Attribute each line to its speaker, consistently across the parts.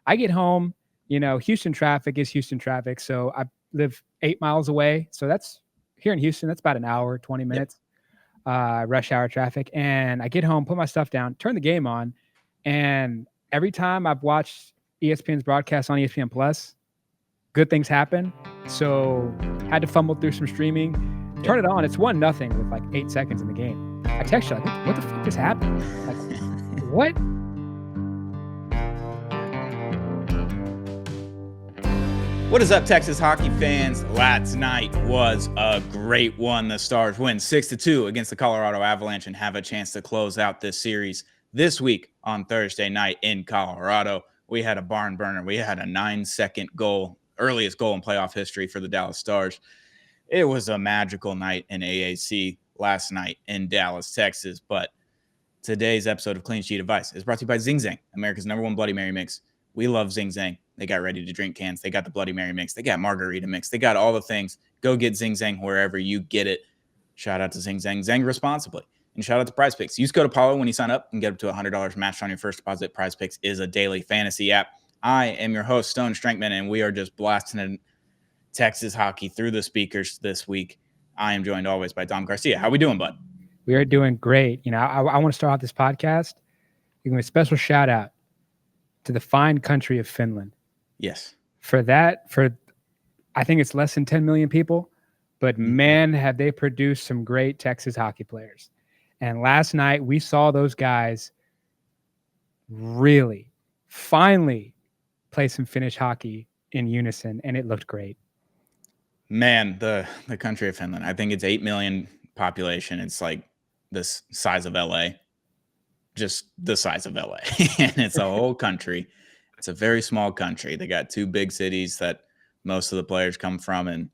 Speaker 1: I get home, Houston traffic is Houston traffic. So I live 8 miles away. So that's here in Houston, that's about an hour, 20
Speaker 2: Yep.
Speaker 1: minutes, rush hour traffic. And I get home, put my stuff down, turn the game on. And every time I've watched ESPN's broadcast on ESPN Plus, good things happen. So had to fumble through some streaming, turn it on. It's 1-0 with like 8 seconds in the game. I text you like, what the fuck just happened? Like, what?
Speaker 2: What is up, Texas hockey fans? Last night was a great one. The Stars win 6-2 against the Colorado Avalanche and have a chance to close out this series this week on Thursday night in Colorado. We had a barn burner. We had a 9-second goal, earliest goal in playoff history for the Dallas Stars. It was a magical night in AAC last night in Dallas, Texas. But today's episode of Clean Sheet Advice is brought to you by Zing Zang, America's #1 Bloody Mary mix. We love Zing Zang. They got ready to drink cans. They got the Bloody Mary mix. They got margarita mix. They got all the things. Go get Zing Zang wherever you get it. Shout out to Zing Zang. Zang responsibly. And shout out to Prize Picks. Use code Apollo when you sign up and get up to $100 matched on your first deposit. Prize Picks is a daily fantasy app. I am your host, Stone Strankman, and we are just blasting in Texas hockey through the speakers this week. I am joined always by Dom Garcia. How we doing, bud?
Speaker 1: We are doing great. I want to start off this podcast giving a special shout out to the fine country of Finland.
Speaker 2: Yes.
Speaker 1: For I think it's less than 10 million people, but man, have they produced some great Texas hockey players. And last night we saw those guys really finally play some Finnish hockey in unison, and it looked great.
Speaker 2: Man, the country of Finland, I think it's 8 million population. It's like the size of LA, just the size of LA. And it's a whole country. It's a very small country. They got 2 big cities that most of the players come from, and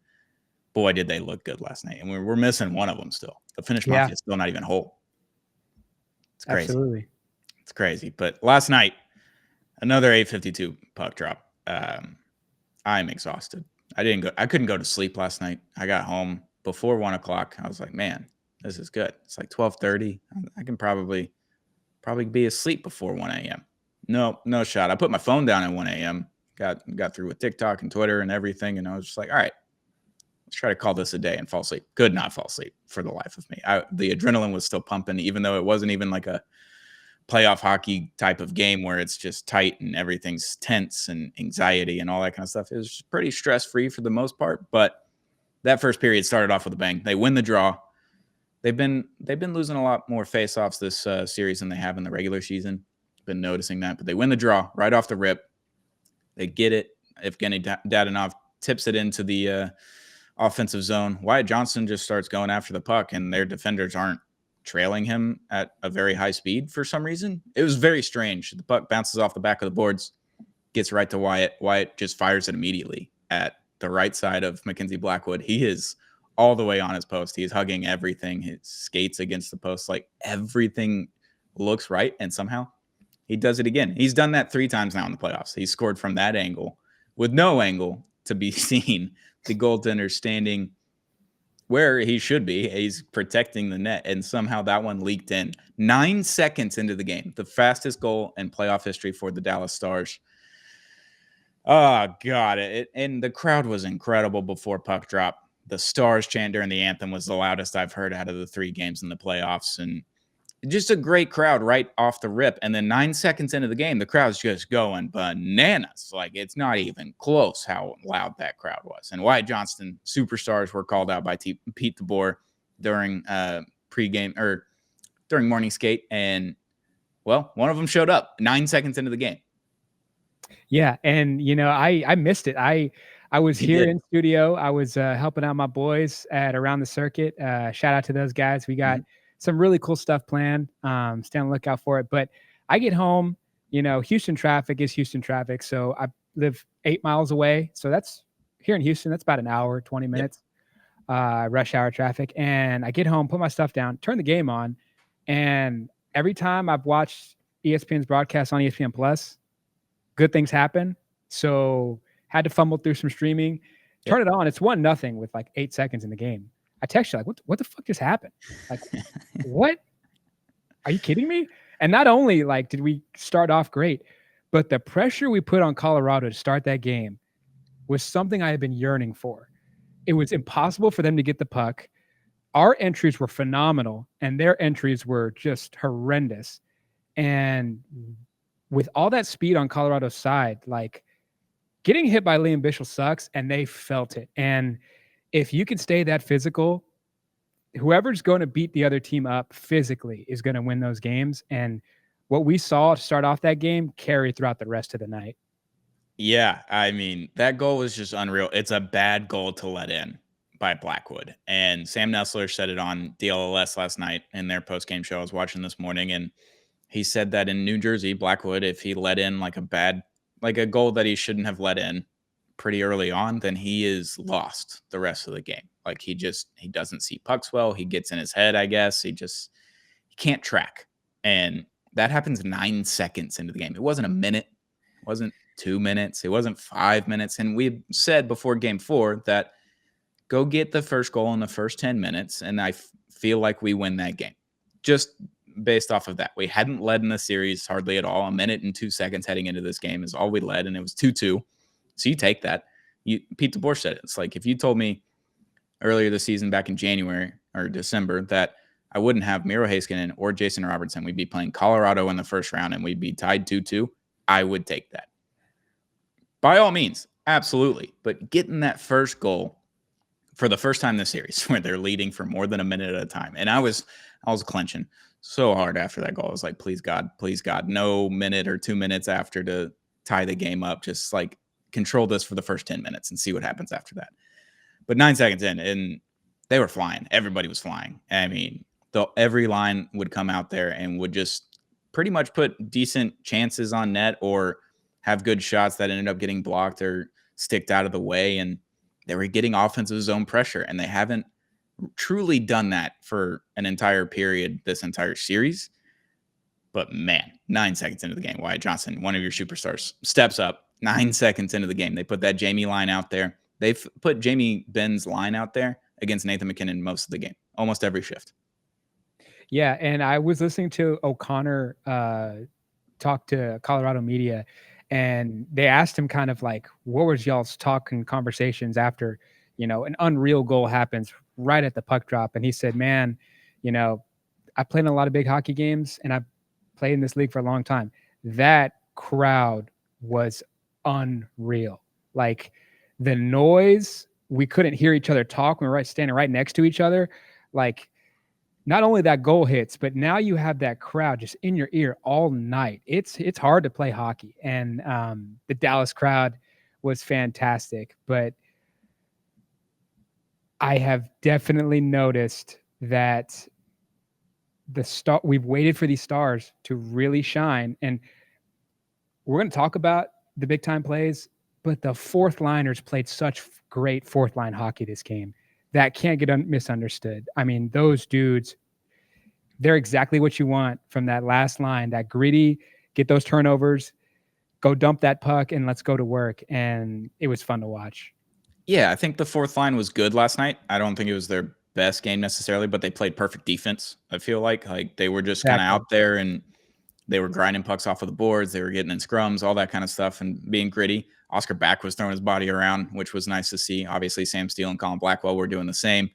Speaker 2: boy, did they look good last night. And we're missing one of them still. The Finnish Mafia is still not even whole. It's crazy.
Speaker 1: Absolutely.
Speaker 2: It's crazy. But last night, another 8:52 puck drop. I'm exhausted. I couldn't go to sleep last night. I got home before 1 o'clock. I was like, man, this is good. It's like 12:30. I can probably be asleep before 1 a.m. No shot. I put my phone down at 1 a.m. Got through with TikTok and Twitter and everything, and I was just like, all right, let's try to call this a day and fall asleep. Could not fall asleep for the life of me. The adrenaline was still pumping, even though it wasn't even like a playoff hockey type of game where it's just tight and everything's tense and anxiety and all that kind of stuff. It was pretty stress-free for the most part, but that first period started off with a bang. They win the draw. They've been losing a lot more face-offs this series than they have in the regular season. Been noticing that, but they win the draw right off the rip. They get it. Evgeny Dadonov tips it into the offensive zone. Wyatt Johnston just starts going after the puck, and their defenders aren't trailing him at a very high speed for some reason. It was very strange. The puck bounces off the back of the boards, gets right to Wyatt. Wyatt just fires it immediately at the right side of Mackenzie Blackwood. He is all the way on his post. He is hugging everything. His skates against the post, like everything looks right, and somehow he does it again. He's done that 3 times now in the playoffs. He scored from that angle with no angle to be seen. The goaltender standing where he should be. He's protecting the net, and somehow that one leaked in. 9 seconds into the game, the fastest goal in playoff history for the Dallas Stars. Oh, God. And the crowd was incredible before puck drop. The Stars chant during the anthem was the loudest I've heard out of the 3 games in the playoffs, and just a great crowd right off the rip. And then 9 seconds into the game, the crowd's just going bananas. Like, it's not even close how loud that crowd was. And Wyatt Johnston, superstars were called out by Pete DeBoer during pregame or during morning skate. And, well, one of them showed up 9 seconds into the game.
Speaker 1: Yeah. And, I missed it. I was here in studio. I was helping out my boys at Around the Circuit. Shout out to those guys. We got some really cool stuff planned. Stay on the lookout for it. But I get home, Houston traffic is Houston traffic. So I live 8 miles away. So that's here in Houston. That's about an hour, 20 minutes, rush hour traffic. And I get home, put my stuff down, turn the game on. And every time I've watched ESPN's broadcast on ESPN Plus, good things happen. So had to fumble through some streaming, turn it on. It's 1-0 with like 8 seconds in the game. I text you like, what the fuck just happened? Like, what? Are you kidding me? And not only like did we start off great, But the pressure we put on Colorado to start that game was something I had been yearning for. It was impossible for them to get the puck. Our entries were phenomenal, and their entries were just horrendous. And with all that speed on Colorado's side, like getting hit by Liam Bichel sucks, and they felt it. And if you can stay that physical, whoever's going to beat the other team up physically is going to win those games. And what we saw to start off that game carried throughout the rest of the night.
Speaker 2: Yeah, I mean, that goal was just unreal. It's a bad goal to let in by Blackwood. And Sam Nessler said it on DLLS last night in their post-game show I was watching this morning. And he said that in New Jersey, Blackwood, if he let in like a goal that he shouldn't have let in pretty early on, then he is lost the rest of the game. Like he doesn't see pucks well. He gets in his head, I guess. He can't track. And that happens 9 seconds into the game. It wasn't a minute. It wasn't 2 minutes. It wasn't 5 minutes. And we said before game 4 that go get the first goal in the first 10 minutes. And I feel like we win that game. Just based off of that. We hadn't led in the series hardly at all. A minute and 2 seconds heading into this game is all we led, and it was 2-2. So you take that. Pete DeBoer said it. It's like if you told me earlier this season back in January or December that I wouldn't have Miro Heiskanen or Jason Robertson, we'd be playing Colorado in the first round and we'd be tied 2-2, I would take that. By all means, absolutely. But getting that first goal for the first time this series where they're leading for more than a minute at a time. And I was clenching so hard after that goal. I was like, please God, no minute or 2 minutes after to tie the game up. Just like control this for the first 10 minutes and see what happens after that. But 9 seconds in, and they were flying. Everybody was flying. I mean, every line would come out there and would just pretty much put decent chances on net or have good shots that ended up getting blocked or sticked out of the way. And they were getting offensive zone pressure, and they haven't truly done that for an entire period this entire series. But man, 9 seconds into the game, Wyatt Johnson, one of your superstars, steps up 9 seconds into the game. They put that Jamie line out there. They've put Jamie Benn's line out there against Nathan McKinnon most of the game, almost every shift.
Speaker 1: Yeah, and I was listening to O'Connor talk to Colorado media, and they asked him kind of like, what was y'all's talk and conversations after, an unreal goal happens right at the puck drop? And he said, man, I played in a lot of big hockey games, and I've played in this league for a long time. That crowd was unreal. Like the noise, we couldn't hear each other talk. We were standing right next to each other. Like, not only that goal hits, but now you have that crowd just in your ear all night. It's hard to play hockey. And the Dallas crowd was fantastic. But I have definitely noticed that we've waited for these stars to really shine. And we're going to talk about the big time plays, but the fourth liners played such great fourth line hockey this game that can't get misunderstood. I mean, those dudes, they're exactly what you want from that last line, that gritty, get those turnovers, go dump that puck, and let's go to work. And it was fun to watch.
Speaker 2: Yeah, I think the fourth line was good last night. I don't think it was their best game necessarily, but they played perfect defense. I feel like they were just kind of out there and they were grinding pucks off of the boards. They were getting in scrums, all that kind of stuff, and being gritty. Oscar Back was throwing his body around, which was nice to see. Obviously, Sam Steele and Colin Blackwell were doing the same.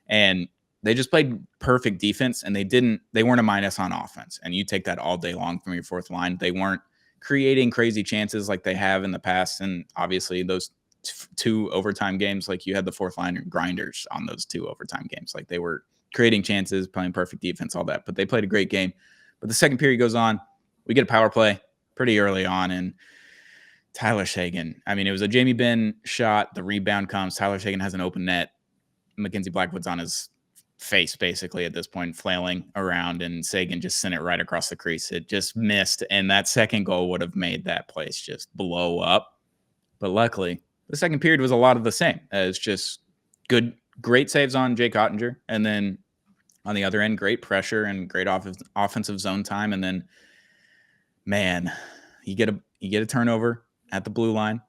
Speaker 2: And they just played perfect defense, and they weren't a minus on offense. And you take that all day long from your fourth line. They weren't creating crazy chances like they have in the past. And obviously those 2 overtime games, like you had the fourth line grinders on those 2 overtime games. Like they were creating chances, playing perfect defense, all that. But they played a great game. But the second period goes on. We get a power play pretty early on, and Tyler Seguin. I mean, it was a Jamie Benn shot. The rebound comes. Tyler Seguin has an open net. Mackenzie Blackwood's on his face basically at this point, flailing around, and Seguin just sent it right across the crease. It just missed, and that second goal would have made that place just blow up. But luckily, the second period was a lot of the same. It's just great saves on Jake Ottinger, and then on the other end, great pressure and great offensive zone time. And then, man, you get a turnover at the blue line.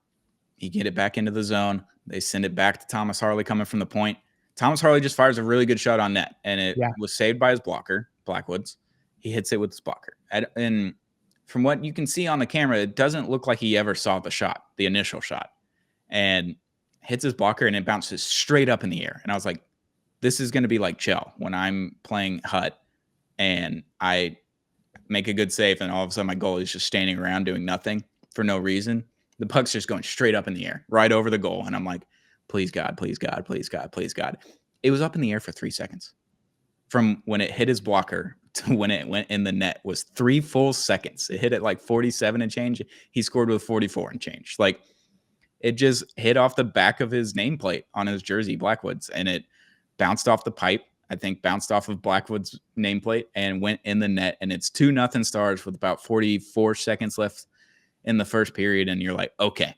Speaker 2: You get it back into the zone. They send it back to Thomas Harley coming from the point. Thomas Harley just fires a really good shot on net, and it was saved by his blocker, Blackwood's. He hits it with his blocker. And from what you can see on the camera, it doesn't look like he ever saw the shot, the initial shot, and hits his blocker and it bounces straight up in the air. And I was like, this is going to be like Chell when I'm playing Hut and I make a good save and all of a sudden my goalie is just standing around doing nothing for no reason. The puck's just going straight up in the air, right over the goal. And I'm like, please God, please God, please God, please God. It was up in the air for 3 seconds. From when it hit his blocker to when it went in the net was 3 full seconds. It hit at like 47 and change. He scored with 44 and change. Like, it just hit off the back of his nameplate on his jersey, Blackwood's, and it bounced off the pipe. I think bounced off of Blackwood's nameplate and went in the net. And it's 2-0 Stars with about 44 seconds left in the first period. And you're like, okay,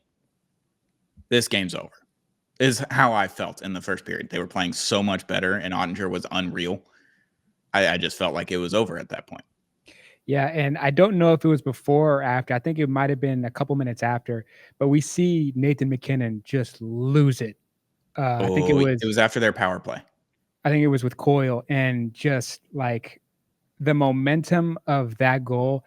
Speaker 2: this game's over. Is how I felt in the first period. They were playing so much better, and Ottinger was unreal. I just felt like it was over at that point.
Speaker 1: Yeah, and I don't know if it was before or after. I think it might have been a couple minutes after, but we see Nathan McKinnon just lose it. I think it was
Speaker 2: after their power play.
Speaker 1: I think it was with Coyle, and just like the momentum of that goal.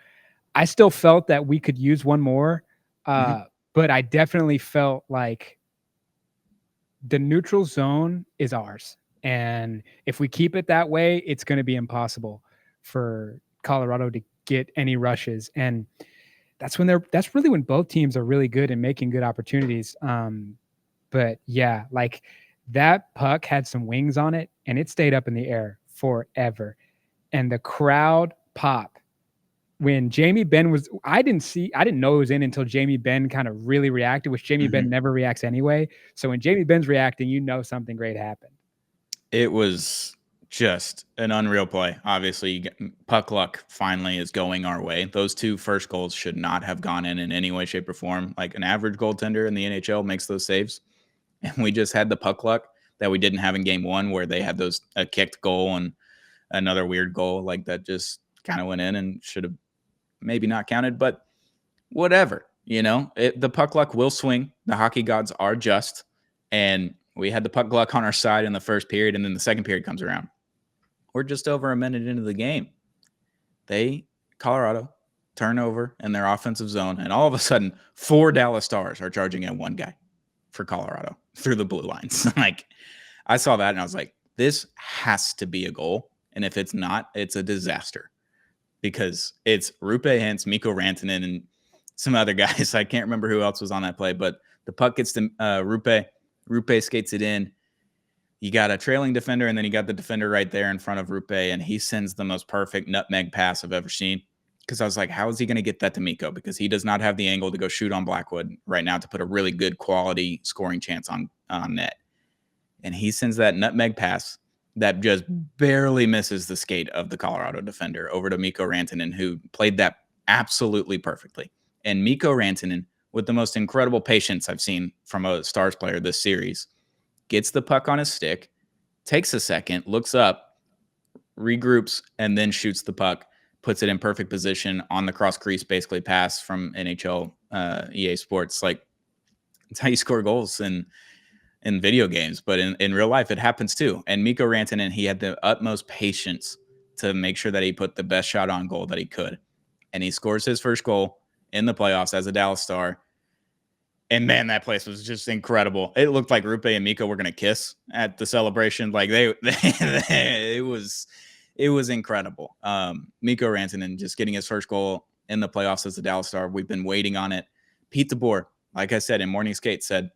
Speaker 1: I still felt that we could use one more, but I definitely felt like the neutral zone is ours. And if we keep it that way, it's going to be impossible for Colorado to get any rushes. And that's really when both teams are really good and making good opportunities. But yeah, like that puck had some wings on it and it stayed up in the air forever. And the crowd pop when Jamie Benn was, I didn't know it was in until Jamie Benn kind of really reacted, which Jamie Benn never reacts anyway. So when Jamie Benn's reacting, you know something great happened.
Speaker 2: It was just an unreal play. Obviously, puck luck finally is going our way. Those 2 first goals should not have gone in any way, shape, or form. Like an average goaltender in the NHL makes those saves. And we just had the puck luck that we didn't have in game 1 where they had a kicked goal and another weird goal like that just kind of went in and should have maybe not counted, but whatever, the puck luck will swing. The hockey gods are just, and we had the puck luck on our side in the first period, and then the second period comes around. We're just over a minute into the game. Colorado turn over in their offensive zone, and all of a sudden, 4 Dallas Stars are charging at 1 guy for Colorado through the blue lines. Like, I saw that, and I was like, this has to be a goal, and if it's not, it's a disaster. Because it's Rupe Hintz, Mikko Rantanen, and some other guys. I can't remember who else was on that play, but the puck gets to Rupe. Rupe skates it in. You got a trailing defender, and then you got the defender right there in front of Rupe, and he sends the most perfect nutmeg pass I've ever seen. Because I was like, how is he going to get that to Mikko? Because he does not have the angle to go shoot on Blackwood right now to put a really good quality scoring chance on net. And he sends that nutmeg pass that just barely misses the skate of the Colorado defender over to Mikko Rantanen, who played that absolutely perfectly. And Mikko Rantanen, with the most incredible patience I've seen from a Stars player this series, gets the puck on his stick, takes a second, looks up, regroups, and then shoots the puck, puts it in perfect position on the cross crease, basically pass from NHL EA Sports. Like, it's how you score goals in video games, but in real life, it happens too. And Mikko Rantanen, he had the utmost patience to make sure that he put the best shot on goal that he could. And he scores his first goal in the playoffs as a Dallas Star. And man, that place was just incredible. It looked like Rupe and Mikko were going to kiss at the celebration. Like it was incredible. Mikko Rantanen just getting his first goal in the playoffs as a Dallas Star. We've been waiting on it. Pete DeBoer, like I said in Morning Skate, said,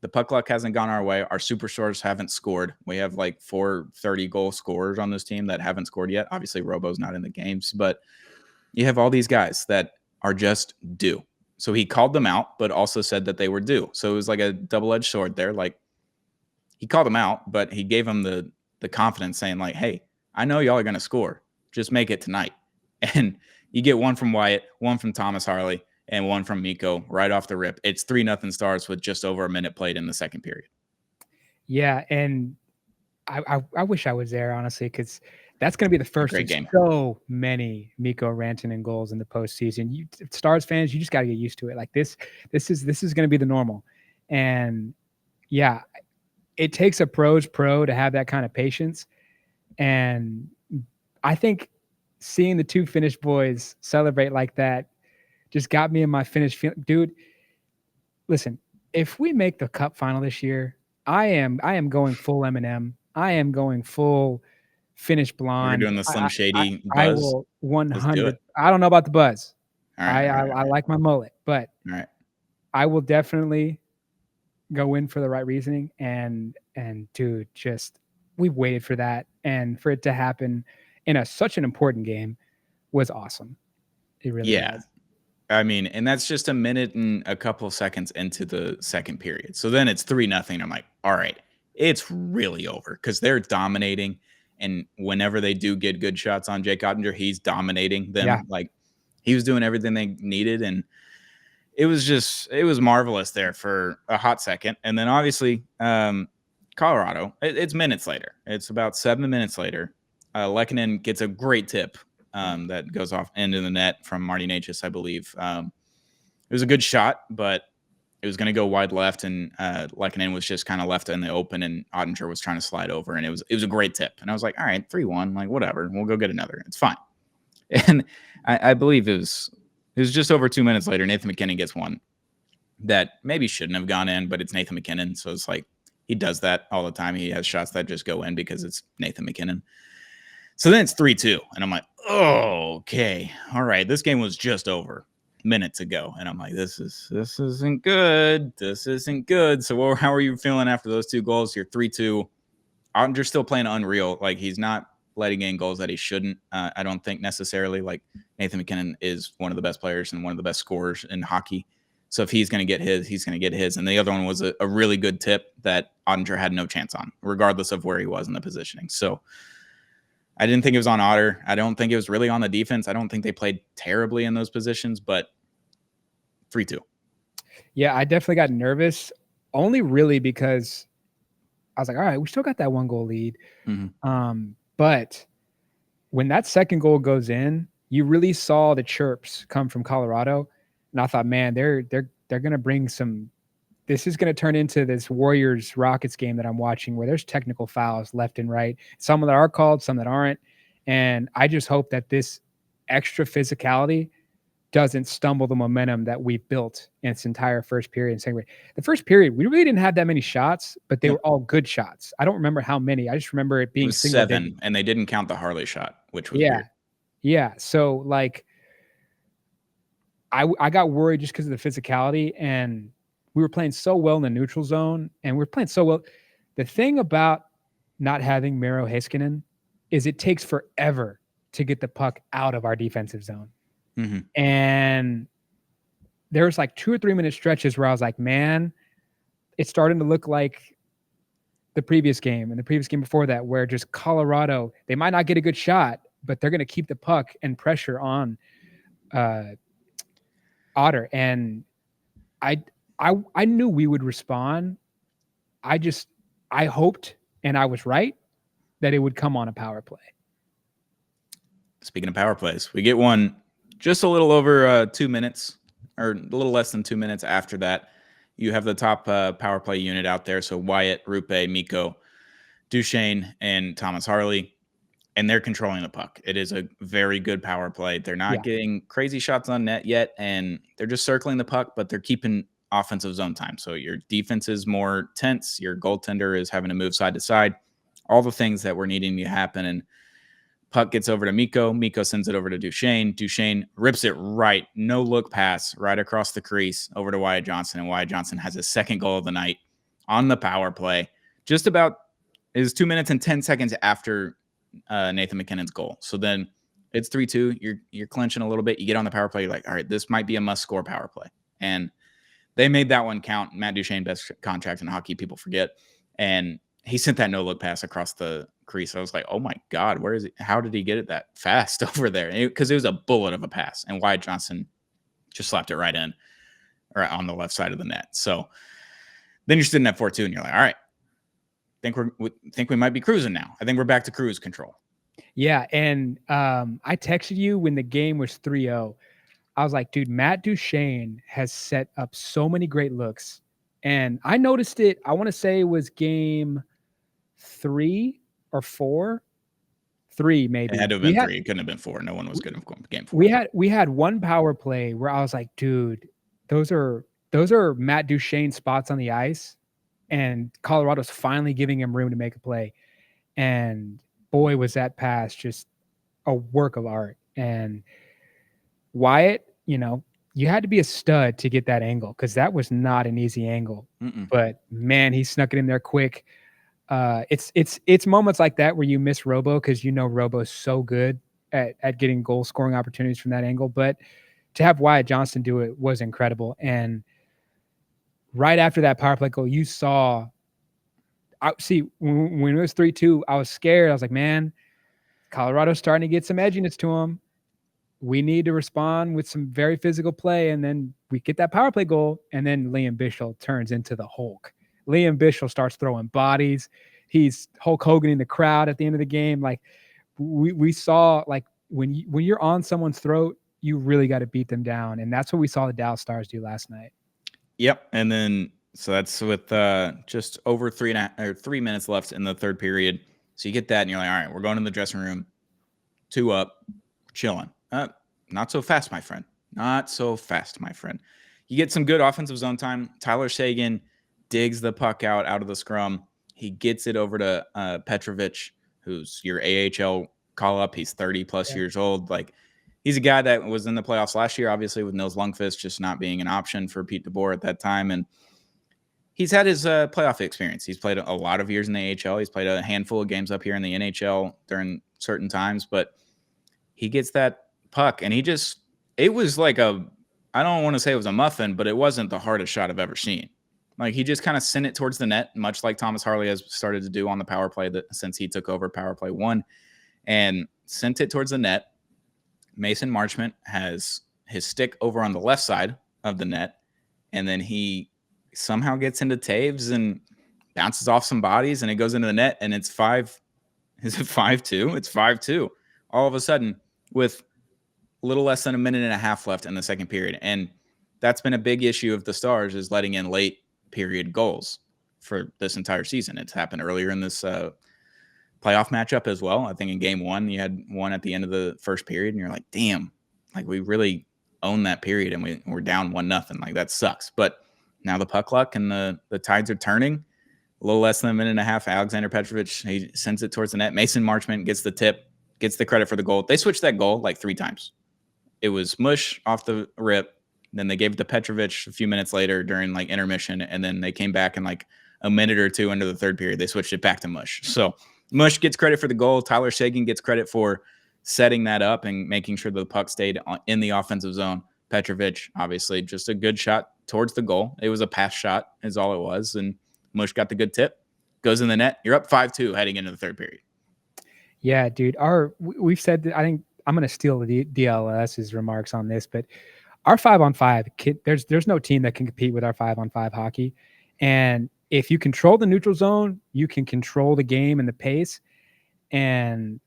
Speaker 2: the puck luck hasn't gone our way. Our superstars haven't scored. We have like 4 30-goal scorers on this team that haven't scored yet. Obviously, Robo's not in the games, but you have all these guys that are just due. So he called them out, but also said that they were due. So it was like a double-edged sword there. Like, he called them out, but he gave them the confidence saying like, hey, I know y'all are going to score. Just make it tonight. And you get one from Wyatt, one from Thomas Harley, and one from Mikko right off the rip. It's 3-0 Stars with just over a minute played in the second period.
Speaker 1: Yeah, and I wish I was there, honestly, because that's going to be the first of
Speaker 2: game.
Speaker 1: So many Mikko Rantanen goals in the postseason. Stars fans, you just got to get used to it. Like this is going to be the normal. And yeah, it takes a pro's pro to have that kind of patience. And I think seeing the 2 Finnish boys celebrate like that just got me in my finished feeling. Dude, listen, if we make the cup final this year, I am going full Eminem. I am going full Finnish
Speaker 2: We're
Speaker 1: blonde.
Speaker 2: doing the Slim Shady
Speaker 1: I
Speaker 2: buzz.
Speaker 1: will
Speaker 2: Let's do
Speaker 1: 100.
Speaker 2: it.
Speaker 1: I don't know about the buzz.
Speaker 2: All right.
Speaker 1: I like my mullet, but
Speaker 2: All right.
Speaker 1: I will definitely go in for the right reasoning. And dude, just we've waited for that, and for it to happen in such an important game was awesome. It really
Speaker 2: Yeah.
Speaker 1: was.
Speaker 2: I mean, and that's just a minute and a couple of seconds into the second period. So then it's 3-0. I'm like, all right, it's really over because they're dominating. And whenever they do get good shots on Jake Ottinger, he's dominating them.
Speaker 1: Yeah.
Speaker 2: Like he was doing everything they needed. And it was marvelous there for a hot second. And then obviously, Colorado, it's minutes later. It's about 7 minutes later. Lehkonen gets a great tip that goes off into the net from Marty Necas, I believe. It was a good shot, but it was going to go wide left, and Lehkonen was just kind of left in the open, and Ottinger was trying to slide over, and it was a great tip. And I was like, all right, 3-1, like whatever, we'll go get another. It's fine. And I believe it was just over 2 minutes later, Nathan MacKinnon gets one that maybe shouldn't have gone in, but it's Nathan MacKinnon, so it's like he does that all the time. He has shots that just go in because it's Nathan MacKinnon. So then it's 3-2, and I'm like, oh, okay, all right. This game was just over minutes ago, and I'm like, this isn't good. This isn't good. So how are you feeling after those two goals? You're 3-2. Ottinger's still playing unreal. Like he's not letting in goals that he shouldn't. I don't think necessarily. Like Nathan MacKinnon is one of the best players and one of the best scorers in hockey. So if he's going to get his, he's going to get his. And the other one was a really good tip that Ottinger had no chance on, regardless of where he was in the positioning. So I didn't think it was on Otter. I don't think it was really on the defense. I don't think they played terribly in those positions, but 3-2.
Speaker 1: Yeah, I definitely got nervous, only really because I was like, all right, we still got that 1-goal lead.
Speaker 2: Mm-hmm.
Speaker 1: But when that second goal goes in, you really saw the chirps come from Colorado. And I thought, man, they're going to bring some. This is going to turn into this Warriors Rockets game that I'm watching where there's technical fouls left and right. Some that are called, some that aren't. And I just hope that this extra physicality doesn't stumble the momentum that we've built in its entire first period and second period. The first period, we really didn't have that many shots, but they were all good shots. I don't remember how many. I just remember it being single
Speaker 2: 7,
Speaker 1: digit.
Speaker 2: and they didn't count the Harley shot, which was weird.
Speaker 1: Yeah. So like I got worried just because of the physicality, and we were playing so well in the neutral zone, and we're playing so well. The thing about not having Miro Heiskanen is it takes forever to get the puck out of our defensive zone.
Speaker 2: Mm-hmm.
Speaker 1: And there's like 2 or 3 minute stretches where I was like, man, it's starting to look like the previous game and the previous game before that, where just Colorado, they might not get a good shot, but they're going to keep the puck and pressure on Otter. And I knew we would respond. I hoped, and I was right, that it would come on a power play.
Speaker 2: Speaking of power plays, we get one just a little over 2 minutes, or a little less than 2 minutes after that. You have the top power play unit out there. So Wyatt, Rupe, Mikko, Duchesne, and Thomas Harley, and they're controlling the puck. It is a very good power play. They're not getting crazy shots on net yet, and they're just circling the puck, but they're keeping offensive zone time. So your defense is more tense. Your goaltender is having to move side to side. All the things that were needing to happen. And puck gets over to Mikko. Mikko sends it over to Duchesne. Duchesne rips it right, no look pass, right across the crease over to Wyatt Johnston. And Wyatt Johnston has his second goal of the night on the power play. Just about is 2 minutes and 10 seconds after Nathan MacKinnon's goal. So then it's 3-2. You're clinching a little bit. You get on the power play. You're like, all right, this might be a must-score power play. And they made that one count. Matt Duchesne, best contract in hockey, people forget. And he sent that no-look pass across the crease. I was like, oh, my God, where is he? How did he get it that fast over there? Because it was a bullet of a pass. And Wyatt Johnston just slapped it right in or on the left side of the net. So then you're sitting at 4-2, and you're like, all right, think we might be cruising now. I think we're back to cruise control.
Speaker 1: Yeah, and I texted you when the game was 3-0. I was like, dude, Matt Duchesne has set up so many great looks. And I noticed it, I want to say it was game 3 or 4. 3 maybe.
Speaker 2: It had to have been 3. It couldn't have been 4. No one was good in game 4.
Speaker 1: We had one power play where I was like, dude, those are Matt Duchene spots on the ice, and Colorado's finally giving him room to make a play. And boy, was that pass just a work of art. And Wyatt, you had to be a stud to get that angle, because that was not an easy angle. But man, he snuck it in there quick. It's moments like that where you miss Robo, because Robo's so good at getting goal scoring opportunities from that angle. But to have Wyatt Johnston do it was incredible. And right after that power play goal, you saw, when it was 3-2, I was scared. I was like, man, Colorado's starting to get some edginess to them. We need to respond with some very physical play. And then we get that power play goal, and then Liam Bichsel turns into the Hulk. Liam Bichsel starts throwing bodies. He's Hulk Hogan in the crowd at the end of the game. Like we saw, like when you're on someone's throat, you really got to beat them down. And that's what we saw the Dallas Stars do last night.
Speaker 2: Yep. And then, so that's with just over 3 minutes left in the third period. So you get that and you're like, all right, we're going in the dressing room, 2 up, chilling. Not so fast, my friend. Not so fast, my friend. You get some good offensive zone time. Tyler Seguin digs the puck out of the scrum. He gets it over to Petrovic, who's your AHL call-up. He's 30-plus years old. Like, he's a guy that was in the playoffs last year, obviously, with Nils Lundqvist just not being an option for Pete DeBoer at that time. And he's had his playoff experience. He's played a lot of years in the AHL. He's played a handful of games up here in the NHL during certain times. But he gets that puck, and it was like I don't want to say it was a muffin, but it wasn't the hardest shot I've ever seen. Like, he just kind of sent it towards the net, much like Thomas Harley has started to do on the power play since he took over power play 1, and sent it towards the net. Mason Marchment has his stick over on the left side of the net, and then he somehow gets into Taves and bounces off some bodies, and it goes into the net, and it's 5. Is it 5-2? It's 5-2. All of a sudden, with a little less than a minute and a half left in the second period. And that's been a big issue of the Stars, is letting in late period goals for this entire season. It's happened earlier in this playoff matchup as well. I think in game 1, you had one at the end of the first period, and you're like, damn, like, we really own that period, and we're down 1-0. Like, that sucks. But now the puck luck and the tides are turning. A little less than a minute and a half. Alexander Petrovic, he sends it towards the net. Mason Marchment gets the tip, gets the credit for the goal. They switched that goal like 3 times. It was mush off the rip. Then they gave it to Petrovic a few minutes later during like intermission. And then they came back in like a minute or 2 into the third period. They switched it back to mush. So mush gets credit for the goal. Tyler Seguin gets credit for setting that up and making sure the puck stayed in the offensive zone. Petrovic, obviously, just a good shot towards the goal. It was a pass shot is all it was. And mush got the good tip. Goes in the net. You're up 5-2 heading into the third period.
Speaker 1: Yeah, dude. We've said that. I think I'm going to steal the DLS's remarks on this, but our 5-on-5, there's no team that can compete with our 5-on-5 hockey. And if you control the neutral zone, you can control the game and the pace. And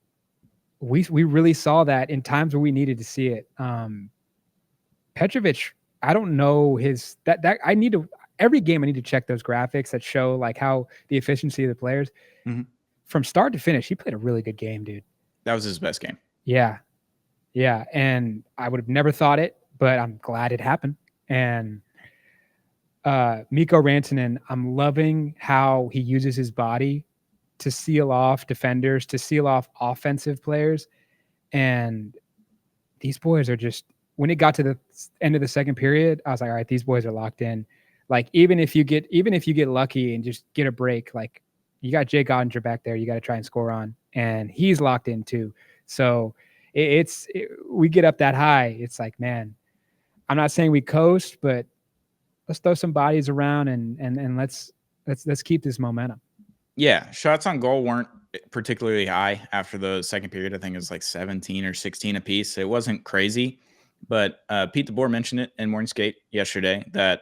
Speaker 1: we really saw that in times where we needed to see it. Petrovic, I don't know every game I need to check those graphics that show like how the efficiency of the players. Mm-hmm. From start to finish, he played a really good game, dude.
Speaker 2: That was his best game.
Speaker 1: Yeah. Yeah. And I would have never thought it, but I'm glad it happened. And Mikko Rantanen, I'm loving how he uses his body to seal off defenders, to seal off offensive players. And these boys are just, when it got to the end of the second period, I was like, all right, these boys are locked in. Like, even if you get lucky and just get a break, like, you got Jake Ottinger back there, you got to try and score on, and he's locked in too. So we get up that high. It's like, man, I'm not saying we coast, but let's throw some bodies around and let's keep this momentum.
Speaker 2: Yeah, shots on goal weren't particularly high after the second period. I think it was like 17 or 16 apiece. It wasn't crazy, but Pete DeBoer mentioned it in Morning Skate yesterday that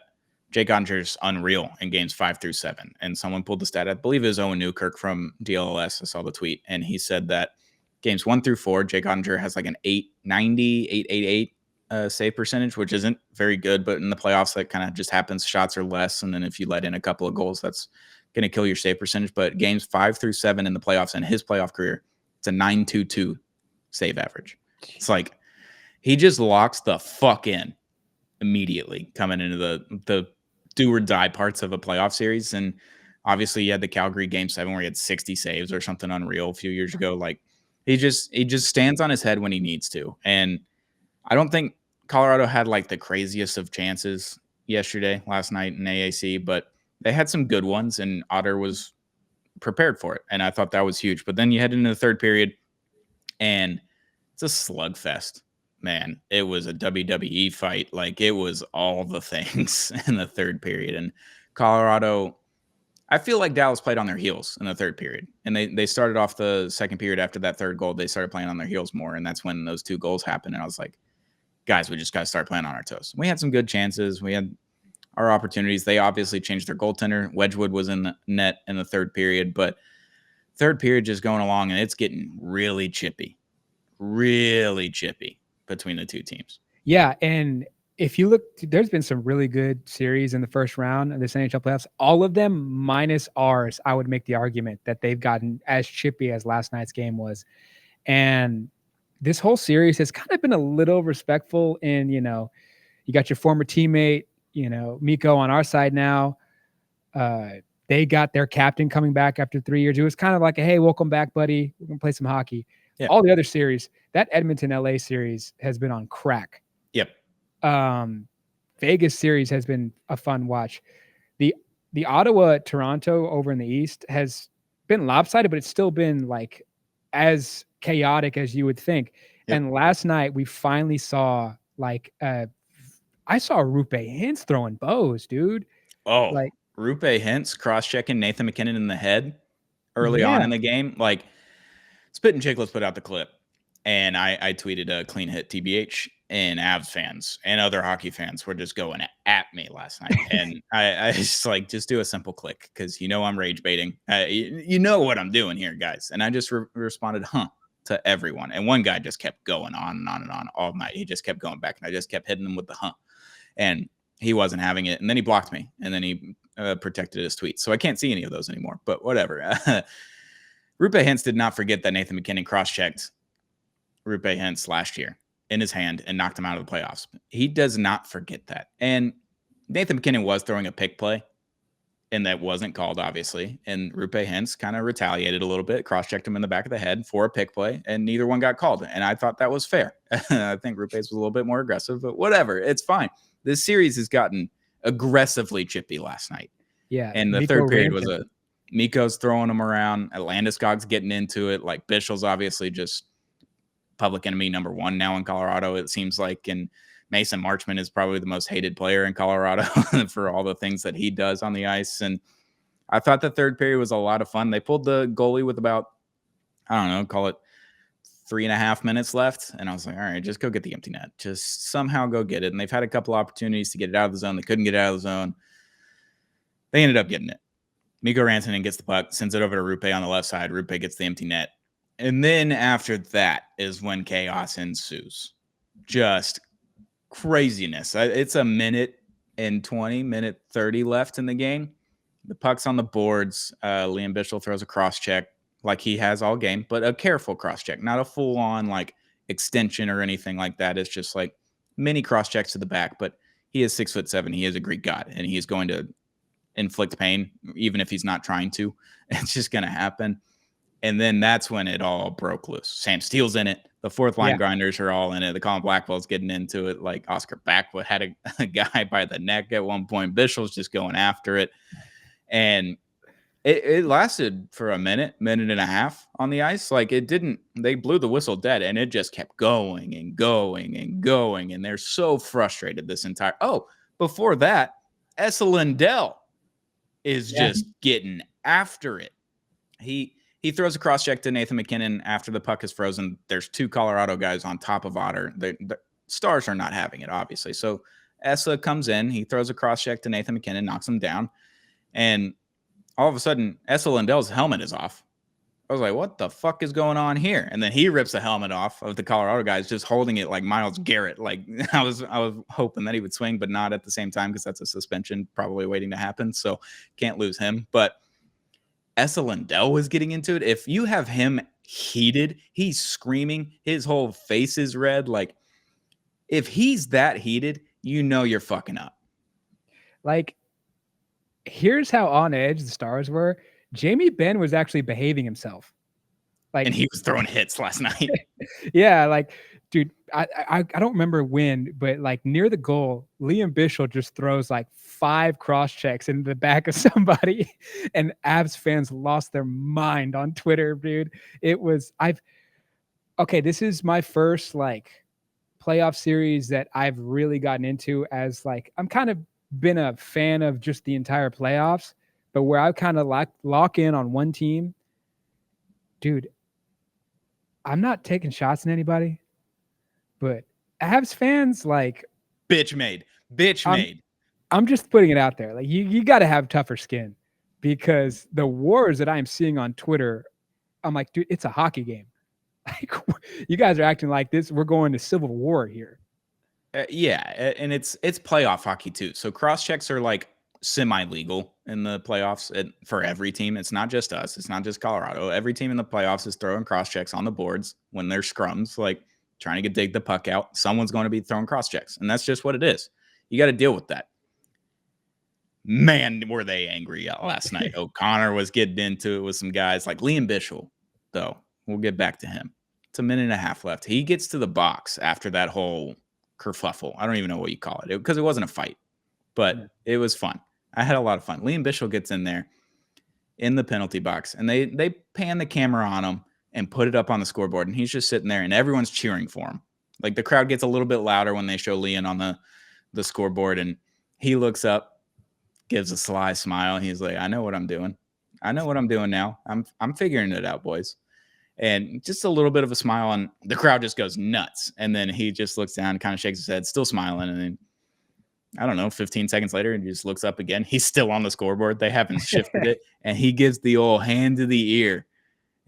Speaker 2: Jake Ottinger's unreal in games 5 through 7. And someone pulled the stat. I believe it was Owen Newkirk from DLS. I saw the tweet. And he said that games 1 through 4, Jake Ottinger has like an 890, 888 save percentage, which isn't very good. But in the playoffs, that kind of just happens. Shots are less. And then if you let in a couple of goals, that's going to kill your save percentage. But games 5 through 7 in the playoffs in his playoff career, It's a 9.22 save average. It's like he just locks the fuck in immediately coming into the do or die parts of a playoff series. And obviously you had the Calgary Game 7 where he had 60 saves or something unreal a few years ago. Like he just stands on his head when he needs to. And I don't think Colorado had like the craziest of chances last night in AAC, but they had some good ones and Otter was prepared for it. And I thought that was huge. But then you head into the third period and it's a slugfest. Man, it was a WWE fight. Like it was all the things in the third period. And Colorado, I feel like Dallas played on their heels in the third period. And they started off the second period after that third goal. They started playing on their heels more. And that's when those two goals happened. And I was like, guys, we just got to start playing on our toes. We had some good chances. We had our opportunities. They obviously changed their goaltender. Wedgwood was in the net in the third period. But third period just going along and it's getting really chippy between the two teams.
Speaker 1: Yeah, and if you look, there's been some really good series in the first round of this NHL playoffs. All of them minus ours, I would make the argument that they've gotten as chippy as last night's game was. And this whole series has kind of been a little respectful in, you got your former teammate, Mikko on our side now. They got their captain coming back after 3 years. It was kind of like, hey, welcome back, buddy. We're going to play some hockey. Yeah. All the other series, that Edmonton LA series has been on crack.
Speaker 2: Yep.
Speaker 1: Vegas series has been a fun watch. The Ottawa Toronto over in the East has been lopsided, but it's still been like as chaotic as you would think. Yep. And last night we finally saw I saw Rupe Hintz throwing bows, dude.
Speaker 2: Oh, like Rupe Hintz cross-checking Nathan MacKinnon in the head early on in the game. Like Spit and Chicklets put out the clip, and I tweeted a clean hit TBH, and Avs fans and other hockey fans were just going at me last night. And I just do a simple click because I'm rage baiting. You know what I'm doing here, guys. And I just responded, to everyone. And one guy just kept going on and on and on all night. He just kept going back, and I just kept hitting him with the and he wasn't having it. And then he blocked me, and then he protected his tweets. So I can't see any of those anymore, but whatever. Rupe Hintz did not forget that Nathan MacKinnon cross-checked Rupe Hintz last year in his hand and knocked him out of the playoffs. He does not forget that. And Nathan MacKinnon was throwing a pick play, and that wasn't called, obviously. And Rupe Hintz kind of retaliated a little bit, cross-checked him in the back of the head for a pick play, and neither one got called. And I thought that was fair. I think Rupe's was a little bit more aggressive, but whatever. It's fine. This series has gotten aggressively chippy last night.
Speaker 1: Yeah.
Speaker 2: And the third period was Mikko's throwing him around. Landeskog's getting into it. Like Bischel's obviously just public enemy number one now in Colorado, it seems like. And Mason Marchment is probably the most hated player in Colorado for all the things that he does on the ice. And I thought the third period was a lot of fun. They pulled the goalie with about, call it 3.5 minutes left. And I was like, all right, just go get the empty net. Just somehow go get it. And they've had a couple opportunities to get it out of the zone. They couldn't get it out of the zone. They ended up getting it. Mikko Rantanen gets the puck, sends it over to Rupe on the left side. Rupe gets the empty net. And then after that is when chaos ensues. Just craziness. It's a minute 30 left in the game. The puck's on the boards. Liam Bischel throws a cross-check like he has all game, but a careful cross-check, not a full-on extension or anything like that. It's just mini cross-checks to the back, but he is 6'7". He is a Greek god, and he is going to inflict pain, even if he's not trying to. It's just going to happen. And then that's when it all broke loose. Sam Steele's in it. The fourth line grinders are all in it. The Colin Blackwell's getting into it. Like Oscar Backwood had a guy by the neck at one point. Bischel's just going after it. And it lasted for a minute and a half on the ice. They blew the whistle dead, and it just kept going and going and going. And they're so frustrated before that, Esa Lindell is just getting after it. He throws a cross-check to Nathan MacKinnon after the puck is frozen. There's two Colorado guys on top of Otter. The Stars are not having it, obviously. So Esa comes in. He throws a cross-check to Nathan MacKinnon, knocks him down. And all of a sudden, Esa Lindell's helmet is off. I was like, what the fuck is going on here? And then he rips the helmet off of the Colorado guys, just holding it like Myles Garrett. I was hoping that he would swing, but not at the same time because that's a suspension probably waiting to happen. So can't lose him. But Esa Lindell was getting into it. If you have him heated. He's screaming. His whole face is red. Like, if he's that heated, you know you're fucking up.
Speaker 1: Like, here's how on edge the Stars were. Jamie Benn was actually behaving himself. Like,
Speaker 2: and he was throwing hits last night.
Speaker 1: Yeah, like, dude, I don't remember when, but like near the goal, Liam Bichsel just throws like 5 cross checks into the back of somebody, and Avs fans lost their mind on Twitter, dude. It was okay. This is my first like playoff series that I've really gotten into as like I'm kind of been a fan of just the entire playoffs, but where I kind of lock in on one team, dude. I'm not taking shots at anybody, but Avs fans, like,
Speaker 2: bitch made.
Speaker 1: I'm just putting it out there. Like, you got to have tougher skin, because the wars that I'm seeing on Twitter, I'm like, dude, it's a hockey game. Like, you guys are acting like this. We're going to civil war here.
Speaker 2: Yeah, and it's playoff hockey too. So cross checks are like semi-legal in the playoffs for every team. It's not just us. It's not just Colorado. Every team in the playoffs is throwing cross checks on the boards when there's scrums, like trying to dig the puck out. Someone's going to be throwing cross checks, and that's just what it is. You got to deal with that. Man, were they angry last night. O'Connor was getting into it with some guys like Liam Bichsel, though. We'll get back to him. It's a minute and a half left. He gets to the box after that whole kerfuffle. I don't even know what you call it, because it wasn't a fight, but it was fun. I had a lot of fun. Liam Bichsel gets in there in the penalty box, and they pan the camera on him and put it up on the scoreboard, and he's just sitting there, and everyone's cheering for him. Like, the crowd gets a little bit louder when they show Liam on the scoreboard, and he looks up, gives a sly smile, and he's like, I know what I'm doing. I know what I'm doing now. I'm figuring it out, boys. And just a little bit of a smile, and the crowd just goes nuts. And then he just looks down, kind of shakes his head, still smiling. And then, I don't know, 15 seconds later, and he just looks up again. He's still on the scoreboard. They haven't shifted it. And he gives the old hand to the ear,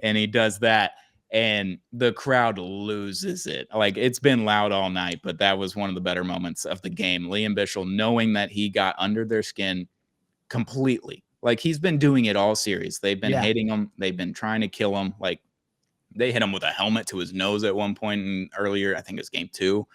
Speaker 2: and he does that. And the crowd loses it. Like, it's been loud all night, but that was one of the better moments of the game. Liam Bichsel, knowing that he got under their skin completely. Like, he's been doing it all series. They've been hating him. They've been trying to kill him. Like, they hit him with a helmet to his nose at one point, and earlier, I think it was game 2.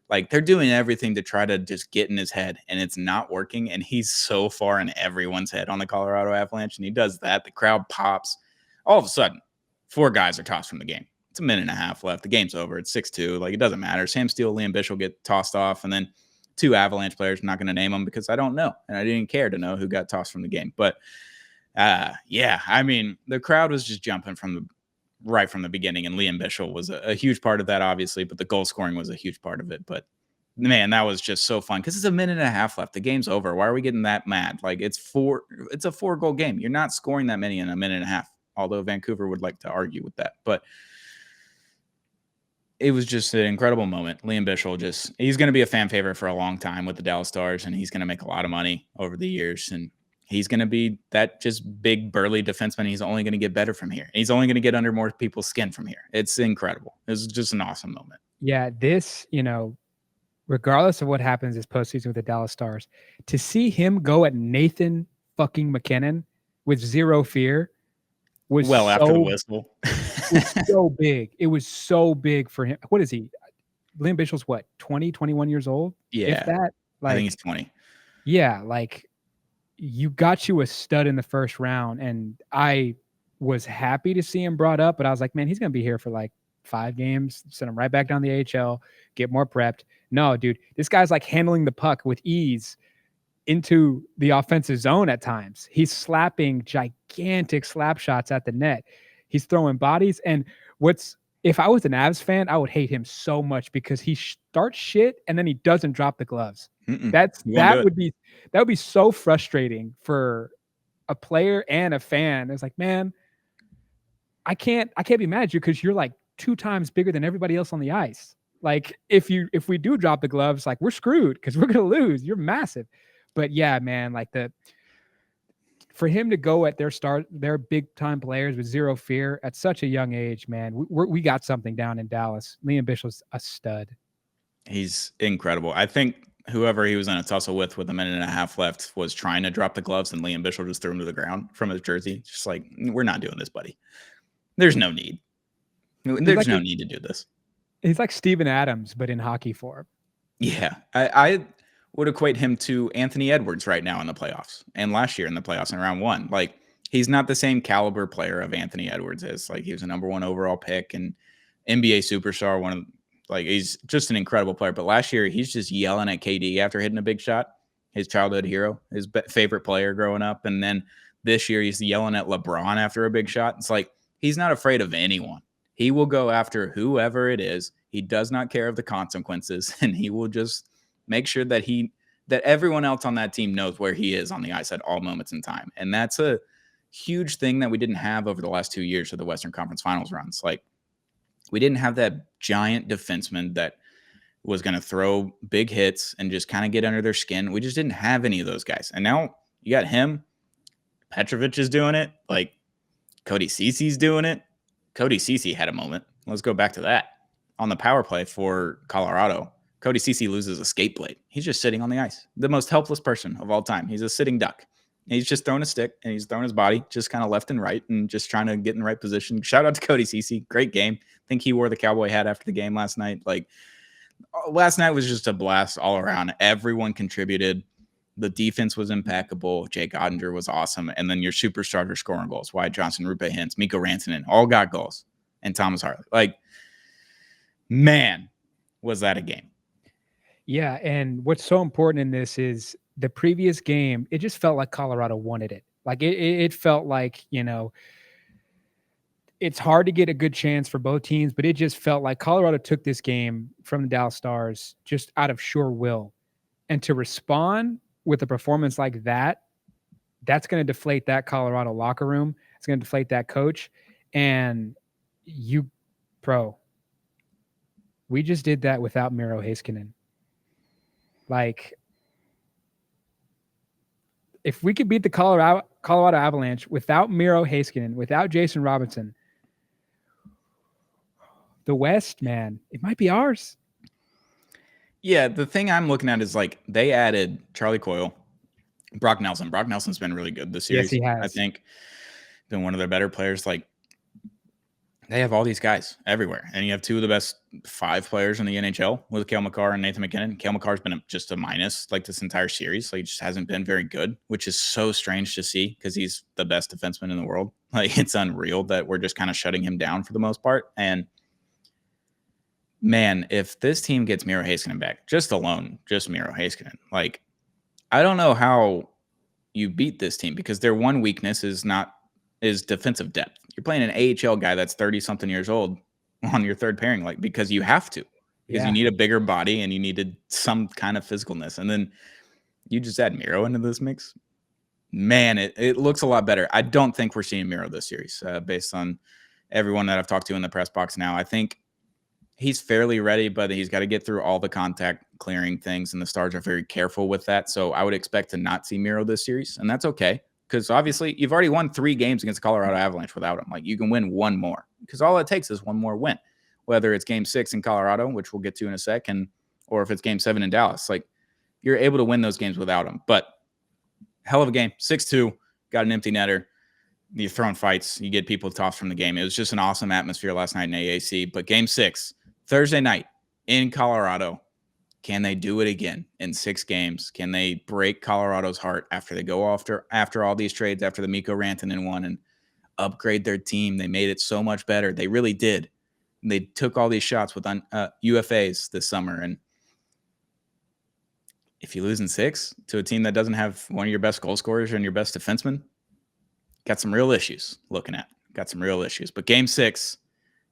Speaker 2: Like, they're doing everything to try to just get in his head, and it's not working. And he's so far in everyone's head on the Colorado Avalanche, and he does that. The crowd pops. All of a sudden, 4 guys are tossed from the game. It's a minute and a half left. The game's over. It's 6-2. Like, it doesn't matter. Sam Steele, Liam Bichsel get tossed off, and then 2 Avalanche players. I'm not going to name them because I don't know, and I didn't care to know who got tossed from the game. But, yeah, I mean, the crowd was just jumping right from the beginning, and Liam Bichsel was a huge part of that, obviously, but the goal scoring was a huge part of it. But, man, that was just so fun, because it's a minute and a half left. The game's over. Why are we getting that mad? Like, it's a 4-goal game. You're not scoring that many in a minute and a half, although Vancouver would like to argue with that. But it was just an incredible moment. Liam Bichsel, he's going to be a fan favorite for a long time with the Dallas Stars, and he's going to make a lot of money over the years, and he's going to be that just big, burly defenseman. He's only going to get better from here. He's only going to get under more people's skin from here. It's incredible. It was just an awesome moment.
Speaker 1: Yeah, this, regardless of what happens this postseason with the Dallas Stars, to see him go at Nathan fucking McKinnon with zero fear was
Speaker 2: after the whistle.
Speaker 1: was so big. It was so big for him. What is he? Liam Bichsel's what, 20, 21 years old?
Speaker 2: Yeah.
Speaker 1: If that, like,
Speaker 2: I think he's 20.
Speaker 1: Yeah, like, you got you a stud in the first round, and I was happy to see him brought up, but I was like, man, he's going to be here for like 5 games, send him right back down the AHL, get more prepped. No, dude, this guy's like handling the puck with ease into the offensive zone at times. He's slapping gigantic slap shots at the net. He's throwing bodies. And if I was an Avs fan, I would hate him so much, because he starts shit and then he doesn't drop the gloves. That would be so frustrating for a player and a fan. It's like, man, I can't be mad at you because you're like 2 times bigger than everybody else on the ice. Like, if we do drop the gloves, like, we're screwed because we're gonna lose. You're massive. But yeah, man, like, for him to go at their big time players with zero fear at such a young age, man, we got something down in Dallas. Liam Bichsel's a stud.
Speaker 2: He's incredible. I think whoever he was in a tussle with a minute and a half left was trying to drop the gloves, and Liam Bichsel just threw him to the ground from his jersey. Just like, we're not doing this, buddy. There's no need. There's no need to do this.
Speaker 1: He's like Steven Adams, but in hockey form.
Speaker 2: Yeah, I would equate him to Anthony Edwards right now in the playoffs and last year in the playoffs in round one. Like, he's not the same caliber player of Anthony Edwards is. Like, he was a number 1 overall pick and NBA superstar. He's just an incredible player. But last year, he's just yelling at KD after hitting a big shot. His childhood hero, his favorite player growing up. And then this year, he's yelling at LeBron after a big shot. It's like, he's not afraid of anyone. He will go after whoever it is. He does not care of the consequences, and he will just make sure that everyone else on that team knows where he is on the ice at all moments in time. And that's a huge thing that we didn't have over the last 2 years of the Western Conference Finals runs. Like, we didn't have that giant defenseman that was going to throw big hits and just kind of get under their skin. We just didn't have any of those guys. And now you got him. Petrovic is doing it. Like, Cody Cece's doing it. Cody Cece had a moment. Let's go back to that. On the power play for Colorado, Cody Cece loses a skate blade. He's just sitting on the ice. The most helpless person of all time. He's a sitting duck. And he's just throwing a stick, and he's throwing his body just kind of left and right and just trying to get in the right position. Shout out to Cody Cece. Great game. I think he wore the cowboy hat after the game last night. Like, last night was just a blast all around. Everyone contributed. The defense was impeccable. Jake Ottinger was awesome. And then your superstars scoring goals. Wyatt Johnson, Rupe Hintz, Mikko Rantanen, all got goals. And Thomas Harley. Like, man, was that a game.
Speaker 1: Yeah, and what's so important in this is the previous game, it just felt like Colorado wanted it. Like, it felt like, it's hard to get a good chance for both teams, but it just felt like Colorado took this game from the Dallas Stars just out of sheer will. And to respond with a performance like that, that's going to deflate that Colorado locker room. It's going to deflate that coach. And we just did that without Miro Heiskanen. Like, if we could beat the Colorado Avalanche without Miro Heiskanen, without Jason Robinson, the West, man, it might be ours.
Speaker 2: Yeah, the thing I'm looking at is, like, they added Charlie Coyle, Brock Nelson. Brock Nelson's been really good this series.
Speaker 1: Yes, he has.
Speaker 2: I think been one of their better players. Like, they have all these guys everywhere, and you have 2 of the best 5 players in the NHL with Cale Makar and Nathan MacKinnon. Cale Makar's been just a minus like this entire series. Like, he just hasn't been very good, which is so strange to see because he's the best defenseman in the world. Like, it's unreal that we're just kind of shutting him down for the most part. And man, if this team gets Miro Heiskanen back, just Miro Heiskanen, like, I don't know how you beat this team because their one weakness is defensive depth. You're playing an AHL guy that's 30-something years old on your third pairing, like, because you have to. Because you need a bigger body and you needed some kind of physicalness. And then you just add Miro into this mix. Man, it looks a lot better. I don't think we're seeing Miro this series based on everyone that I've talked to in the press box now. I think he's fairly ready, but he's got to get through all the contact clearing things, and the Stars are very careful with that. So I would expect to not see Miro this series, and that's okay because obviously you've already won 3 games against Colorado Avalanche without him. Like, you can win 1 more because all it takes is 1 more win, whether it's Game 6 in Colorado, which we'll get to in a second, or if it's Game 7 in Dallas. Like, you're able to win those games without him. But hell of a game, 6-2, got an empty netter. You're throwing fights. You get people tossed from the game. It was just an awesome atmosphere last night in AAC. But Game 6, Thursday night in Colorado, can they do it again in 6 games? Can they break Colorado's heart after they go after all these trades, after the Mikko Rantanen one, and upgrade their team? They made it so much better. They really did. They took all these shots with UFAs this summer. And if you lose in 6 to a team that doesn't have one of your best goal scorers and your best defenseman, got some real issues looking at. Got some real issues. But Game 6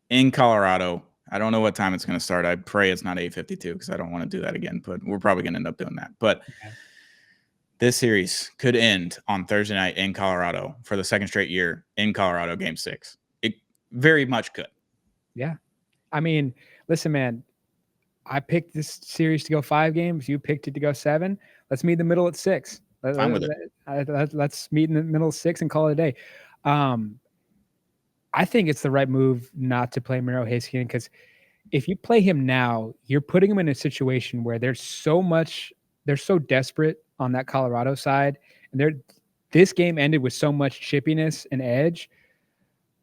Speaker 2: in Colorado, I don't know what time it's going to start. I pray it's not 8:52 because I don't want to do that again, but we're probably going to end up doing that. But this series could end on Thursday night in Colorado for the 2nd straight year in Colorado, Game 6. It very much could.
Speaker 1: Yeah. I mean, listen, man, I picked this series to go 5 games. You picked it to go 7. Let's meet in the middle at 6.
Speaker 2: Fine with it.
Speaker 1: Let's meet in the middle of 6 and call it a day. I think it's the right move not to play Miro Heiskanen because if you play him now, you're putting him in a situation where they're so desperate on that Colorado side, and this game ended with so much chippiness and edge.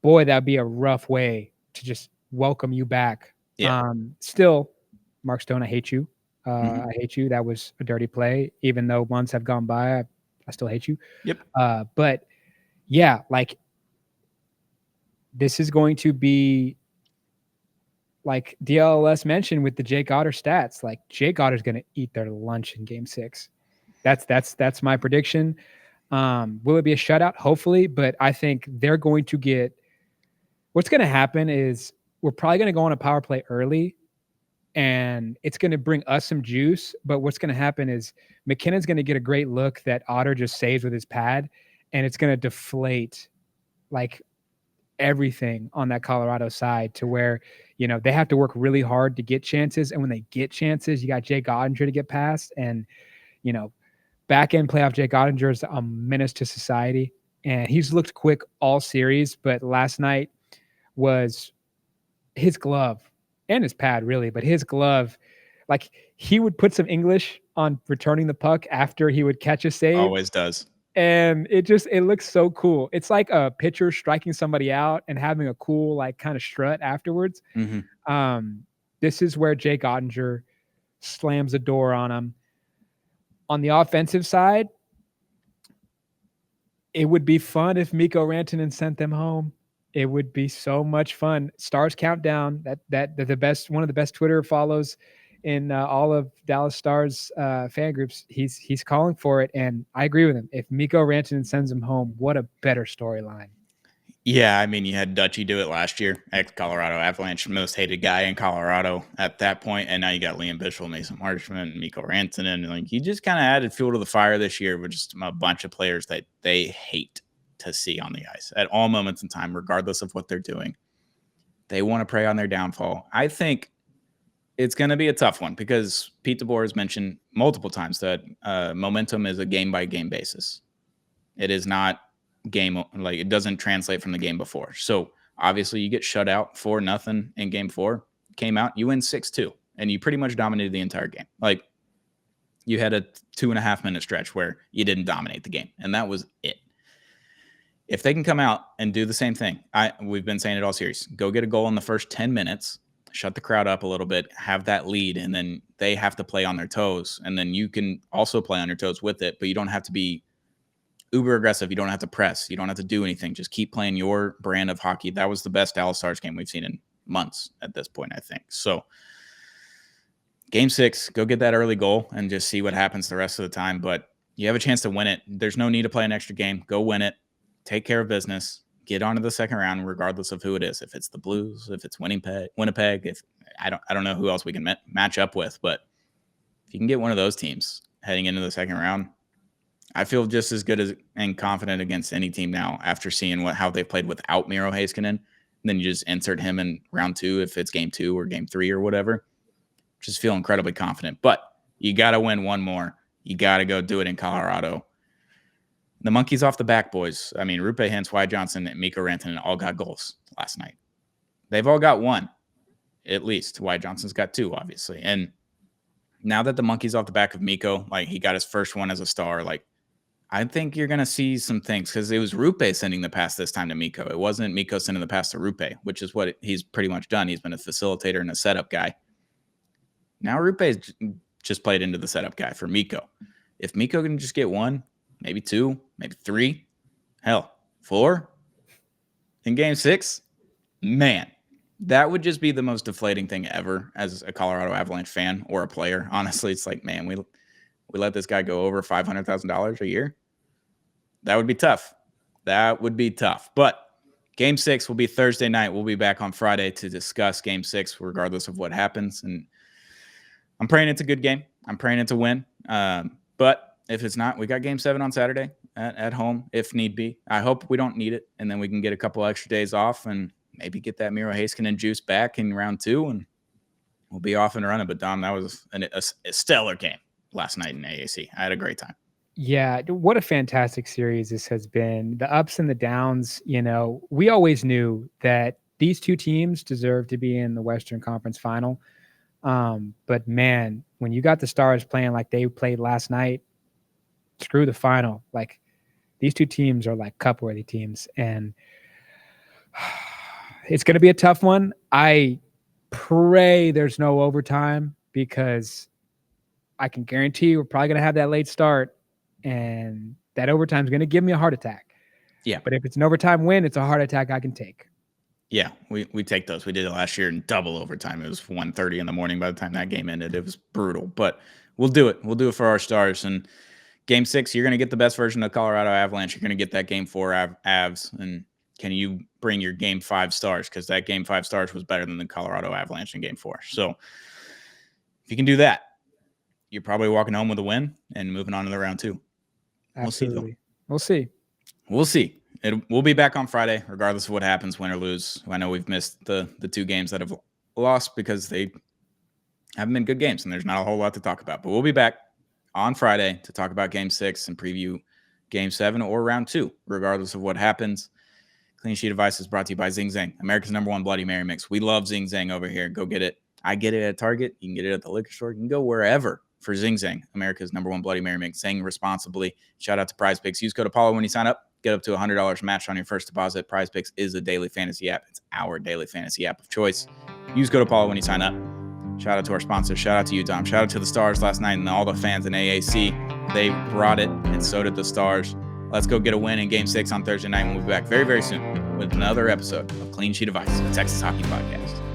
Speaker 1: Boy, that'd be a rough way to just welcome you back.
Speaker 2: Yeah.
Speaker 1: Still, Mark Stone, I hate you. I hate you. That was a dirty play. Even though months have gone by, I still hate you.
Speaker 2: Yep.
Speaker 1: But yeah, like this is going to be like DLS mentioned with the Jake Otter stats. Like Jake Otter's going to eat their lunch in Game 6. That's my prediction. Will it be a shutout? Hopefully, but I think they're going to get. What's going to happen is we're probably going to go on a power play early, and it's going to bring us some juice. But what's going to happen is McKinnon's going to get a great look that Otter just saves with his pad, and it's going to deflate like everything on that Colorado side to where, you know, they have to work really hard to get chances. And when they get chances, you got Jake Ottinger to get past. And, you know, back end playoff Jake Ottinger is a menace to society. And he's looked quick all series. But last night was his glove and his pad, really. But his glove, like he would put some English on returning the puck after he would catch a save.
Speaker 2: Always does.
Speaker 1: And it looks so cool. It's like a pitcher striking somebody out and having a cool, like, kind of strut afterwards. This is where Jake Ottinger slams the door on him. On the offensive side, it would be fun if Mikko Rantanen sent them home. It would be so much fun. Stars Countdown, that the best, one of the best Twitter follows in all of Dallas Stars fan groups. He's calling for it, and I agree with him. If Mikko Rantanen sends him home, what a better storyline.
Speaker 2: Yeah, I mean, you had Dutchy do it last year, ex-Colorado Avalanche, most hated guy in Colorado at that point, and now you got Liam Bichsel, Mason Marchment, Mikko Rantanen. Like, he just kind of added fuel to the fire this year with just a bunch of players that they hate to see on the ice at all moments in time, regardless of what they're doing. They want to prey on their downfall. I think it's going to be a tough one because Pete DeBoer has mentioned multiple times that momentum is a game-by-game basis. It is not game, like it doesn't translate from the game before. So obviously you get shut out 4-0 in game 4, came out, you win 6-2, and you pretty much dominated the entire game. Like you had a 2.5 minute stretch where you didn't dominate the game, and that was it. If they can come out and do the same thing, we've been saying it all series, go get a goal in the first 10 minutes, shut the crowd up a little bit, have that lead, and then they have to play on their toes. And then you can also play on your toes with it, but you don't have to be uber aggressive. You don't have to press. You don't have to do anything. Just keep playing your brand of hockey. That was the best Dallas Stars game we've seen in months at this point, I think. So game 6, go get that early goal and just see what happens the rest of the time. But you have a chance to win it. There's no need to play an extra game. Go win it. Take care of business. Get on to the second round, regardless of who it is. If it's the Blues, if it's Winnipeg, if I don't know who else we can match up with, but if you can get one of those teams heading into the second round, I feel just as good and confident against any team now after seeing how they played without Miro Heiskanen. And then you just insert him in round 2 if it's game 2 or game 3 or whatever. Just feel incredibly confident. But you got to win one more. You got to go do it in Colorado. The monkey's off the back, boys. I mean, Rupe Hintz, Wyatt Johnson, and Mikko Rantanen all got goals last night. They've all got one, at least. Wyatt Johnson's got 2, obviously. And now that the monkey's off the back of Mikko, like he got his first one as a star, like I think you're going to see some things because it was Rupe sending the pass this time to Mikko. It wasn't Mikko sending the pass to Rupe, which is what he's pretty much done. He's been a facilitator and a setup guy. Now Rupe's just played into the setup guy for Mikko. If Mikko can just get 1, maybe 2, maybe 3, hell, 4 in game 6, man, that would just be the most deflating thing ever as a Colorado Avalanche fan or a player. Honestly, it's like, man, we let this guy go over $500,000 a year. That would be tough. That would be tough. But game 6 will be Thursday night. We'll be back on Friday to discuss game 6, regardless of what happens. And I'm praying it's a good game. I'm praying it's a win. But if it's not, we got game 7 on Saturday at home, if need be. I hope we don't need it. And then we can get a couple extra days off and maybe get that Miro Heiskanen juice back in round 2. And we'll be off and running. But, Dom, that was a stellar game last night in AAC. I had a great time.
Speaker 1: Yeah, what a fantastic series this has been. The ups and the downs, you know, we always knew that these two teams deserve to be in the Western Conference Final. But man, when you got the Stars playing like they played last night, screw the final. Like these two teams are like cup-worthy teams. And It's going to be a tough one. I pray there's no overtime because I can guarantee you we're probably going to have that late start, and that overtime is going to give me a heart attack.
Speaker 2: Yeah.
Speaker 1: But if it's an overtime win, it's a heart attack I can take.
Speaker 2: Yeah, we take those. We did it last year in double overtime. It was 1:30 in the morning by the time that game ended. It was brutal, but we'll do it. We'll do it for our Stars. And Game 6, you're going to get the best version of Colorado Avalanche. You're going to get that Game 4 Avs. And can you bring your Game 5 Stars? Because that Game 5 Stars was better than the Colorado Avalanche in Game 4. So if you can do that, you're probably walking home with a win and moving on to the round 2.
Speaker 1: Absolutely. We'll see.
Speaker 2: We'll see. We'll be back on Friday, regardless of what happens, win or lose. I know we've missed the 2 games that have lost because they haven't been good games, and there's not a whole lot to talk about. But we'll be back on Friday to talk about Game 6 and preview Game 7 or round 2, regardless of what happens. Clean Sheet Advice is brought to you by Zing Zang, America's #1 Bloody Mary mix. We love Zing Zang over here. Go get it. I get it at Target. You can get it at the liquor store. You can go wherever for Zing Zang, America's #1 Bloody Mary mix. Zing responsibly. Shout out to Prize Picks. Use code Apollo when you sign up. Get up to $100 match on your first deposit. Prize Picks is a daily fantasy app. It's our daily fantasy app of choice. Use code Apollo when you sign up. Shout out to our sponsors. Shout out to you, Dom. Shout out to the Stars last night and all the fans in AAC. They brought it, and so did the Stars. Let's go get a win in Game 6 on Thursday night. We'll be back very, very soon with another episode of Clean Sheet Advice, the Texas Hockey Podcast.